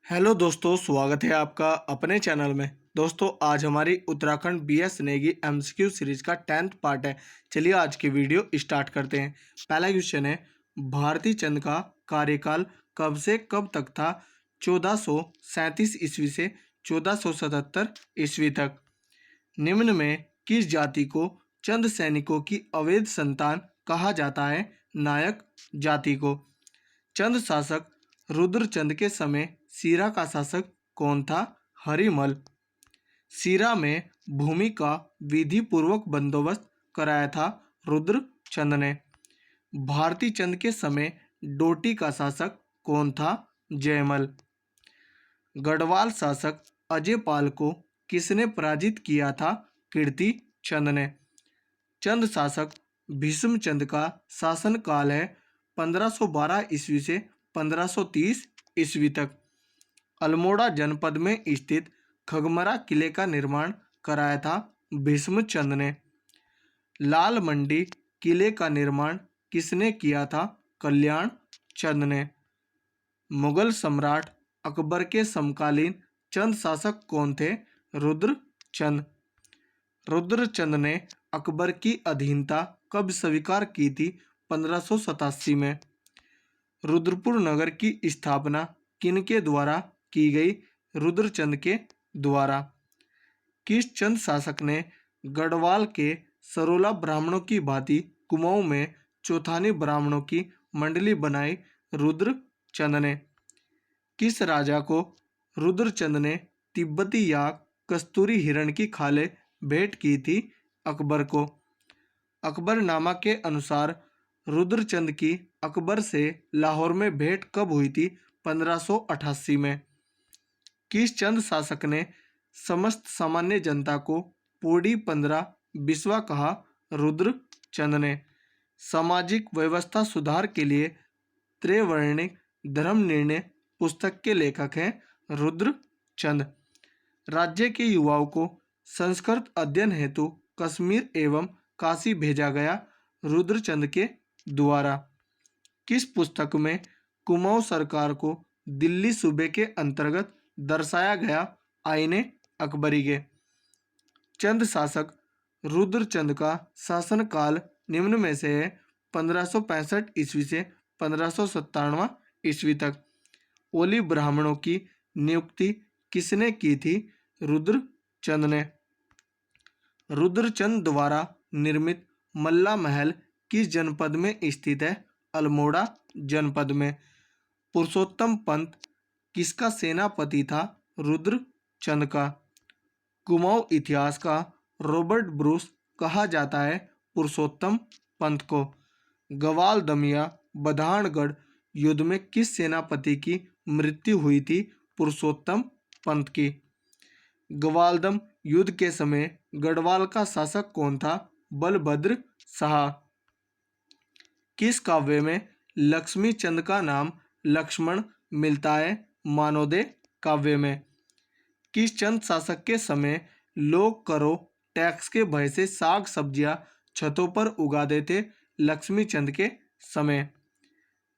Hello दोस्तों, स्वागत है आपका अपने चैनल में। दोस्तों, आज हमारी Uttarakhand BS Negi MCQ series का 10th पार्ट है। चलिए आज की वीडियो स्टार्ट करते हैं। पहला क्वेश्चन है, भारती चंद का कार्यकाल कब से कब तक था? 1437 ईस्वी से 1477 ईस्वी तक। निम्न में किस जाति को चंद सैनिकों की अवैध संतान कहा जाता है? नायक जाति को। चंद शासक रुद्रचंद के समय सीरा का शासक कौन था? हरिमल। सीरा में भूमि का विधि पूर्वक बंदोबस्त कराया था रुद्रचंद ने। भारती चंद के समय डोटी का शासक कौन था? जयमल। गढ़वाल शासक अजयपाल को किसने पराजित किया था? कीर्ति चंद ने। चंद शासक भीष्मचंद का शासनकाल है 1512 ईस्वी से 1530 ईस्वी तक। अल्मोड़ा जनपद में स्थित खगमरा किले का निर्माण कराया था भीष्मचंद ने। लाल मंडी किले का निर्माण किसने किया था? कल्याण चंद ने। मुगल सम्राट अकबर के समकालीन चंद शासक कौन थे? रुद्रचंद। रुद्रचंद ने अकबर की अधीनता कब स्वीकार की थी? 1587 में। रुद्रपुर नगर की स्थापना किनके द्वारा की गई? रुद्रचंद के द्वारा। किस चंद शासक ने गढ़वाल के सरोला ब्राह्मणों की भांति कुमाऊं में चौथानी ब्राह्मणों की मंडली बनाई? रुद्रचंद ने। किस राजा को रुद्रचंद ने तिब्बती याक कस्तूरी हिरण की खालें भेंट की थी? अकबर को। अकबरनामा के अनुसार रुद्रचंद की अकबर से लाहौर में भेंट कब हुई थी? 1588 में। किस चंद शासक ने समस्त सामान्य जनता को पोड़ी 15 बिस्वा कहा? रुद्रचंद ने। सामाजिक व्यवस्था सुधार के लिए त्रैवर्णिक धर्म निर्णय पुस्तक के लेखक हैं रुद्रचंद। राज्य के युवाओं को संस्कृत अध्ययन हेतु कश्मीर एवं काशी भेजा गया? रुद्रचंद के द्वारा। किस पुस्तक में कुमाऊं सरकार को दिल्ली सूबे के अंतर्गत दर्शाया गया? आईने अकबरी के। चंद शासक रुद्रचंद का शासनकाल निम्न में से है? 1565 ईस्वी से 1597 ईस्वी तक। ओली ब्राह्मणों की नियुक्ति किसने की थी? रुद्रचंद ने। रुद्रचंद द्वारा निर्मित मल्ला महल किस जनपद में स्थित है? अल्मोड़ा जनपद में। पुरुषोत्तम पंत किसका सेनापति था? रुद्रचंद का। कुमाऊं इतिहास का रॉबर्ट ब्रूस कहा जाता है पुरुषोत्तम पंत को। गवाल दमिया बधानगढ़ युद्ध में किस सेनापति की मृत्यु हुई थी? पुरुषोत्तम पंत की। ग्वालदम युद्ध के समय गढ़वाल का शासक कौन था? बलभद्र शाह। किस काव्य में लक्ष्मी चंद का नाम लक्ष्मण मिलता है? मानोदय काव्य में। किस चंद शासक के समय लोग करों टैक्स के भय से साग सब्जियां छतों पर उगा देते? लक्ष्मी चंद के समय।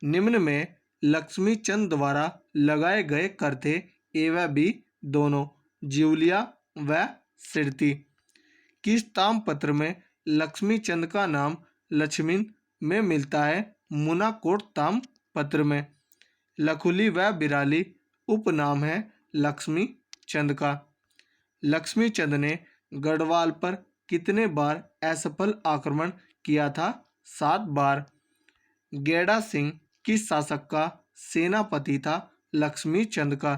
निम्न में लक्ष्मी चंद द्वारा लगाए गए कर थे ए व बी दोनों, ज्यूलिया व सिरती। किस ताम्रपत्र में लक्ष्मी चंद का नाम लक्ष्मीन में मिलता है? मुनाकोट ताम्रपत्र में। लखुली व बिराली उपनाम है लक्ष्मी चंद का। लक्ष्मी चंद ने गढ़वाल पर कितने बार असफल आक्रमण किया था? 7 बार। गेड़ा सिंह किस शासक का सेनापति था? लक्ष्मी चंद का।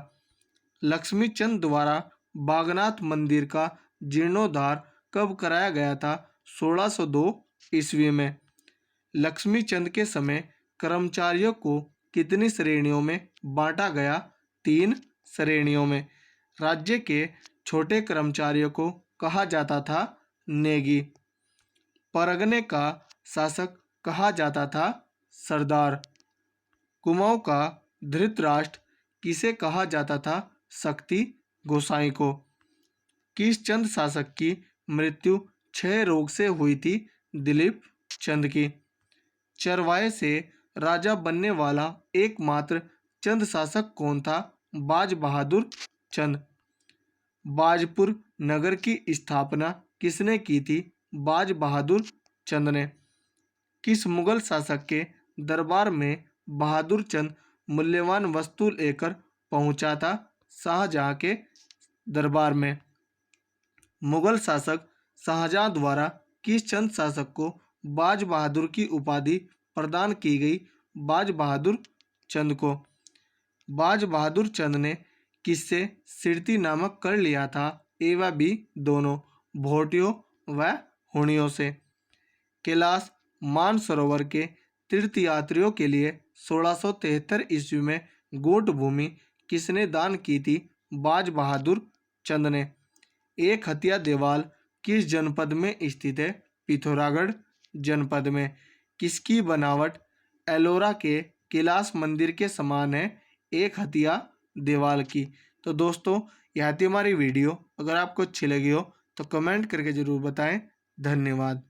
लक्ष्मी चंद द्वारा बागनाथ मंदिर का जीर्णोद्धार कब कराया गया था? 1602 ईस्वी में। लक्ष्मी चंद के समय कर्मचारियों को कितनी श्रेणियों में बांटा गया? 3 श्रेणियों में। राज्य के छोटे कर्मचारियों को कहा जाता था नेगी। परगने का शासक कहा जाता था सरदार। कुमाऊं का धृतराष्ट्र किसे कहा जाता था? शक्ति गोसाई को। किस चंद शासक की मृत्यु क्षय रोग से हुई थी? दिलीप चंद की। चरवाहे से राजा बनने वाला एकमात्र चंद शासक कौन था? बाज बहादुर चंद। बाजपुर नगर की स्थापना किसने की थी? बाज बहादुर चंद ने। किस मुगल शासक के दरबार में बहादुर चंद मूल्यवान वस्तु लेकर पहुंचा था? शाहजहां के दरबार में। मुगल शासक शाहजहां द्वारा किस चंद शासक को बाज बहादुर की उपाधि प्रदान की गई? बाज बहादुर चंद को। बाज बहादुर चंद ने किससे सिरती नामक कर लिया था? ए व बी दोनों, भोटियों व हुणियों से। कैलाश मानसरोवर के तीर्थयात्रियों के लिए 1673 ईस्वी में गोट भूमि किसने दान की थी? बाज बहादुर चंद ने। एक हथिया देवाल किस जनपद में स्थित है? पिथौरागढ़ जनपद में। किसकी बनावट एलोरा के कैलाश मंदिर के समान है? एक हथिया देवाल की। तो दोस्तों, यह थी हमारी वीडियो। अगर आपको अच्छी लगी हो तो कमेंट करके ज़रूर बताएं। धन्यवाद।